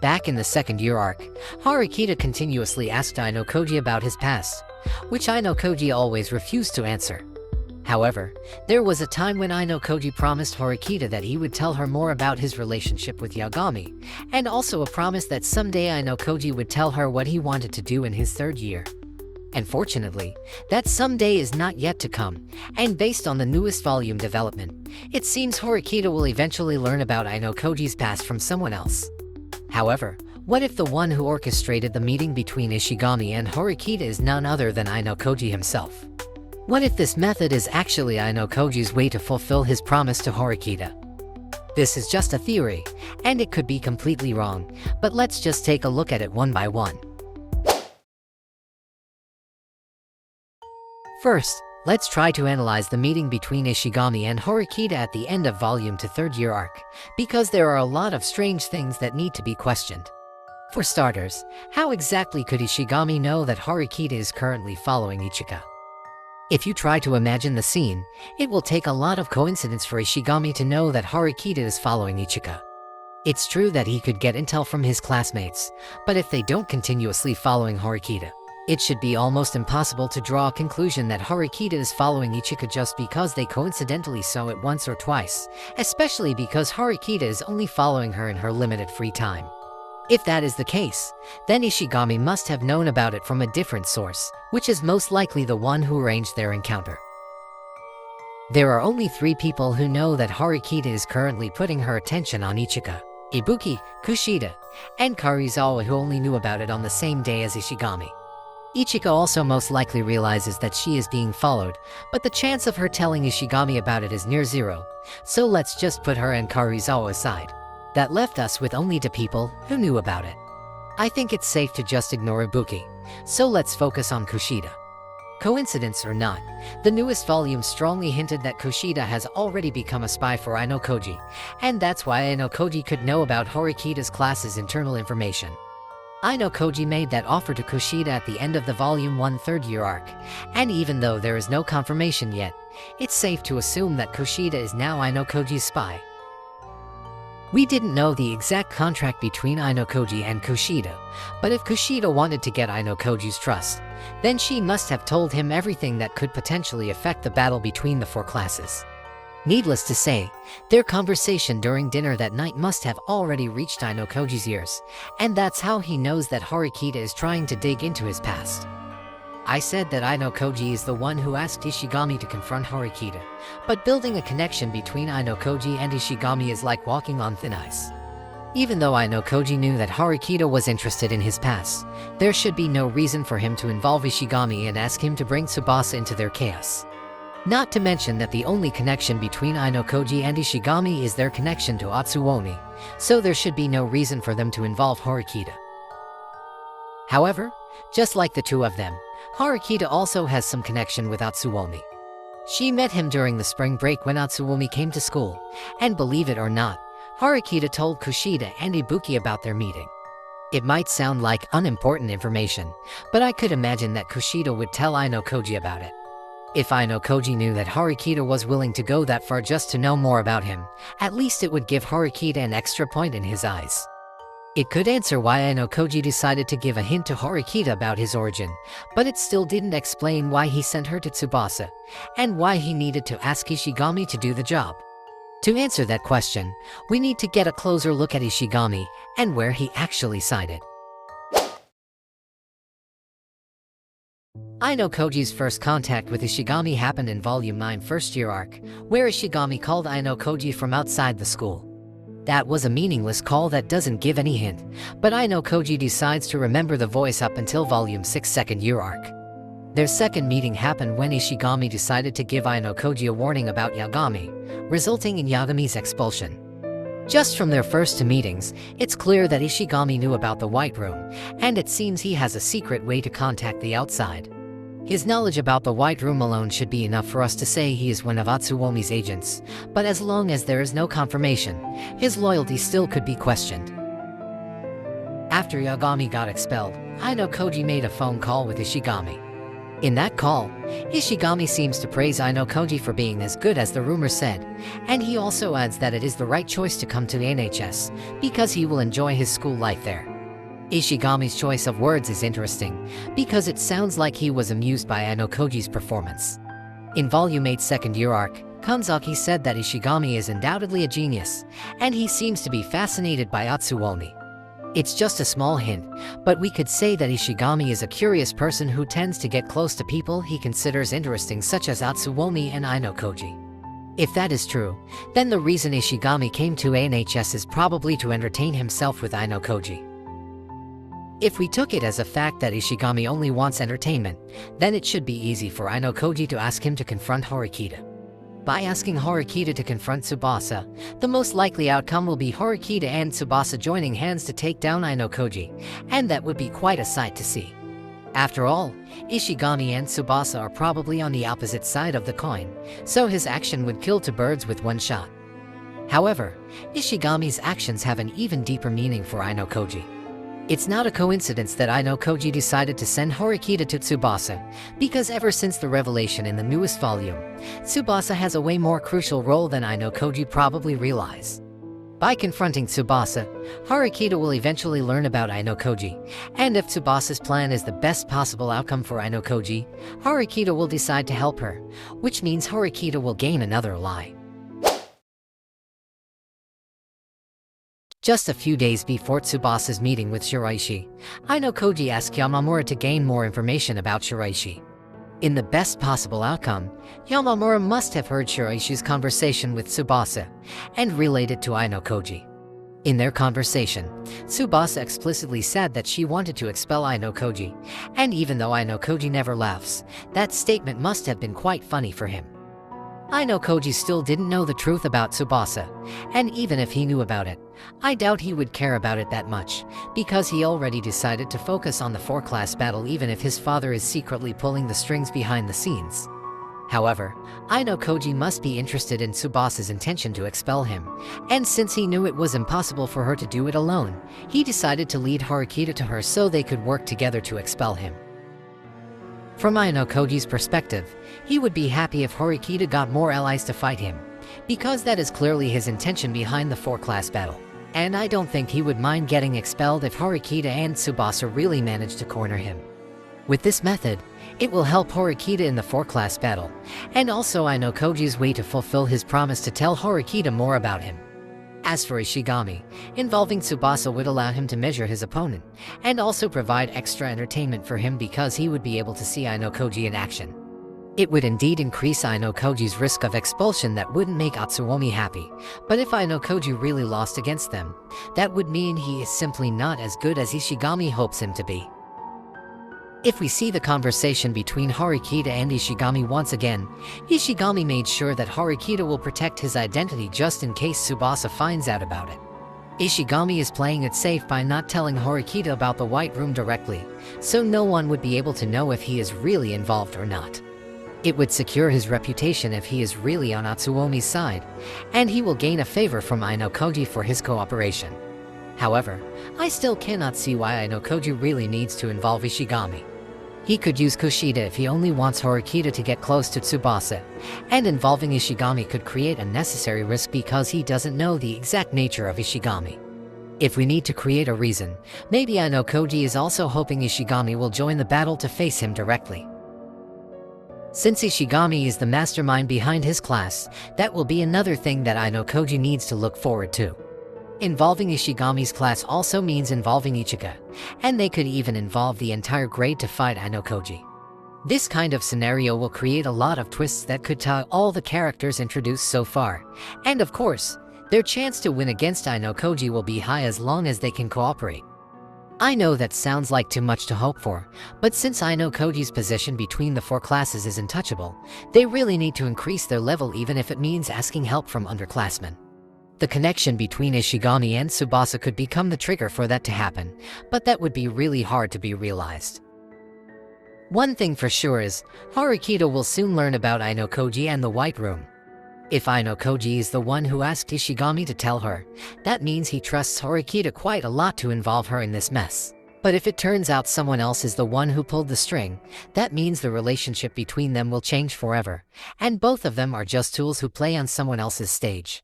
Back in the second year arc, Horikita continuously asked Ayanokoji about his past, which Ayanokoji always refused to answer. However, there was a time when Ayanokoji promised Horikita that he would tell her more about his relationship with Yagami, and also a promise that someday Ayanokoji would tell her what he wanted to do in his third year. Unfortunately, that someday is not yet to come, and based on the newest volume development, it seems Horikita will eventually learn about Ayanokoji's past from someone else. However, what if the one who orchestrated the meeting between Ishigami and Horikita is none other than Ayanokoji himself? What if this method is actually Ayanokoji's way to fulfill his promise to Horikita? This is just a theory, and it could be completely wrong, but let's just take a look at it one by one. First, let's try to analyze the meeting between Ishigami and Horikita at the end of Volume 2 Third Year Arc, because there are a lot of strange things that need to be questioned. For starters, how exactly could Ishigami know that Horikita is currently following Ichika? If you try to imagine the scene, it will take a lot of coincidence for Ishigami to know that Horikita is following Ichika. It's true that he could get intel from his classmates, but if they don't continuously following Horikita, it should be almost impossible to draw a conclusion that Horikita is following Ichika just because they coincidentally saw it once or twice, especially because Horikita is only following her in her limited free time. If that is the case, then Ishigami must have known about it from a different source, which is most likely the one who arranged their encounter. There are only 3 people who know that Horikita is currently putting her attention on Ichika: Ibuki, Kushida, and Karizawa, who only knew about it on the same day as Ishigami. Ichika also most likely realizes that she is being followed, but the chance of her telling Ishigami about it is near 0, so let's just put her and Karizawa aside. That left us with only 2 people who knew about it. I think it's safe to just ignore Ibuki, so let's focus on Kushida. Coincidence or not, the newest volume strongly hinted that Kushida has already become a spy for Ayanokoji, and that's why Ayanokoji could know about Horikita's class's internal information. Ayanokoji made that offer to Kushida at the end of the Volume 1 Third Year Arc, and even though there is no confirmation yet, it's safe to assume that Kushida is now Ayanokoji's spy. We didn't know the exact contract between Ayanokoji and Kushida, but if Kushida wanted to get Ayanokoji's trust, then she must have told him everything that could potentially affect the battle between the 4 classes. Needless to say, their conversation during dinner that night must have already reached Ayanokoji's ears, and that's how he knows that Horikita is trying to dig into his past. I said that Ayanokoji is the one who asked Ishigami to confront Horikita, but building a connection between Ayanokoji and Ishigami is like walking on thin ice. Even though Ayanokoji knew that Horikita was interested in his past, there should be no reason for him to involve Ishigami and ask him to bring Tsubasa into their chaos. Not to mention that the only connection between Ayanokoji and Ishigami is their connection to Atsuomi, so there should be no reason for them to involve Horikita. However, just like the 2 of them, Horikita also has some connection with Atsuomi. She met him during the spring break when Atsuomi came to school, and believe it or not, Horikita told Kushida and Ibuki about their meeting. It might sound like unimportant information, but I could imagine that Kushida would tell Ayanokoji about it. If Ayanokoji knew that Horikita was willing to go that far just to know more about him, at least it would give Horikita an extra point in his eyes. It could answer why Ayanokoji decided to give a hint to Horikita about his origin, but it still didn't explain why he sent her to Tsubasa, and why he needed to ask Ishigami to do the job. To answer that question, we need to get a closer look at Ishigami, and where he actually sided. Ayanokoji's first contact with Ishigami happened in Volume 9 First Year Arc, where Ishigami called Ayanokoji from outside the school. That was a meaningless call that doesn't give any hint, but Ayanokoji decides to remember the voice up until Volume 6 Second Year Arc. Their second meeting happened when Ishigami decided to give Ayanokoji a warning about Yagami, resulting in Yagami's expulsion. Just from their first 2 meetings, it's clear that Ishigami knew about the White Room, and it seems he has a secret way to contact the outside. His knowledge about the White Room alone should be enough for us to say he is one of Atsuomi's agents, but as long as there is no confirmation, his loyalty still could be questioned. After Yagami got expelled, Ayanokoji made a phone call with Ishigami. In that call, Ishigami seems to praise Ayanokoji for being as good as the rumor said, and he also adds that it is the right choice to come to NHS because he will enjoy his school life there. Ishigami's choice of words is interesting because it sounds like he was amused by Ayanokoji's performance. In Volume 8's second-year arc, Kanzaki said that Ishigami is undoubtedly a genius, and he seems to be fascinated by Atsuomi. It's just a small hint, but we could say that Ishigami is a curious person who tends to get close to people he considers interesting, such as Atsuomi and Ayanokoji. If that is true, then the reason Ishigami came to ANHS is probably to entertain himself with Ayanokoji. If we took it as a fact that Ishigami only wants entertainment, then it should be easy for Ayanokoji to ask him to confront Horikita. By asking Horikita to confront Tsubasa, the most likely outcome will be Horikita and Tsubasa joining hands to take down Ayanokoji, and that would be quite a sight to see. After all, Ishigami and Tsubasa are probably on the opposite side of the coin, so his action would kill two birds with one shot. However, Ishigami's actions have an even deeper meaning for Ayanokoji. It's not a coincidence that Ayanokoji decided to send Horikita to Tsubasa, because ever since the revelation in the newest volume, Tsubasa has a way more crucial role than Ayanokoji probably realize. By confronting Tsubasa, Horikita will eventually learn about Ayanokoji, and if Tsubasa's plan is the best possible outcome for Ayanokoji, Horikita will decide to help her, which means Horikita will gain another ally. Just a few days before Tsubasa's meeting with Shiraishi, Ayanokoji asked Yamamura to gain more information about Shiraishi. In the best possible outcome, Yamamura must have heard Shiraishi's conversation with Tsubasa and relayed it to Ayanokoji. In their conversation, Tsubasa explicitly said that she wanted to expel Ayanokoji, and even though Ayanokoji never laughs, that statement must have been quite funny for him. Ayanokoji still didn't know the truth about Tsubasa, and even if he knew about it, I doubt he would care about it that much, because he already decided to focus on the 4-class battle even if his father is secretly pulling the strings behind the scenes. However, Ayanokoji must be interested in Tsubasa's intention to expel him, and since he knew it was impossible for her to do it alone, he decided to lead Horikita to her so they could work together to expel him. From Ayanokoji's perspective, he would be happy if Horikita got more allies to fight him, because that is clearly his intention behind the 4-class battle. And I don't think he would mind getting expelled if Horikita and Tsubasa really managed to corner him. With this method, it will help Horikita in the 4-class battle, and also Ayanokoji's way to fulfill his promise to tell Horikita more about him. As for Ishigami, involving Tsubasa would allow him to measure his opponent, and also provide extra entertainment for him because he would be able to see Ayanokoji in action. It would indeed increase Ayanokoji's risk of expulsion that wouldn't make Atsuomi happy, but if Ayanokoji really lost against them, that would mean he is simply not as good as Ishigami hopes him to be. If we see the conversation between Horikita and Ishigami once again, Ishigami made sure that Horikita will protect his identity just in case Tsubasa finds out about it. Ishigami is playing it safe by not telling Horikita about the White Room directly, so no one would be able to know if he is really involved or not. It would secure his reputation if he is really on Atsuomi's side, and he will gain a favor from Ayanokoji for his cooperation. However, I still cannot see why Ayanokoji really needs to involve Ishigami. He could use Kushida if he only wants Horikita to get close to Tsubasa, and involving Ishigami could create unnecessary risk because he doesn't know the exact nature of Ishigami. If we need to create a reason, maybe Ayanokoji is also hoping Ishigami will join the battle to face him directly. Since Ishigami is the mastermind behind his class, that will be another thing that Ayanokoji needs to look forward to. Involving Ishigami's class also means involving Ichika, and they could even involve the entire grade to fight Ayanokoji. This kind of scenario will create a lot of twists that could tie all the characters introduced so far, and of course, their chance to win against Ayanokoji will be high as long as they can cooperate. I know that sounds like too much to hope for, but since Ayanokoji's position between the 4 classes is untouchable, they really need to increase their level even if it means asking help from underclassmen. The connection between Ishigami and Tsubasa could become the trigger for that to happen, but that would be really hard to be realized. One thing for sure is, Horikita will soon learn about Ayanokoji and the White Room. If Ayanokoji is the one who asked Ishigami to tell her, that means he trusts Horikita quite a lot to involve her in this mess. But if it turns out someone else is the one who pulled the string, that means the relationship between them will change forever, and both of them are just tools who play on someone else's stage.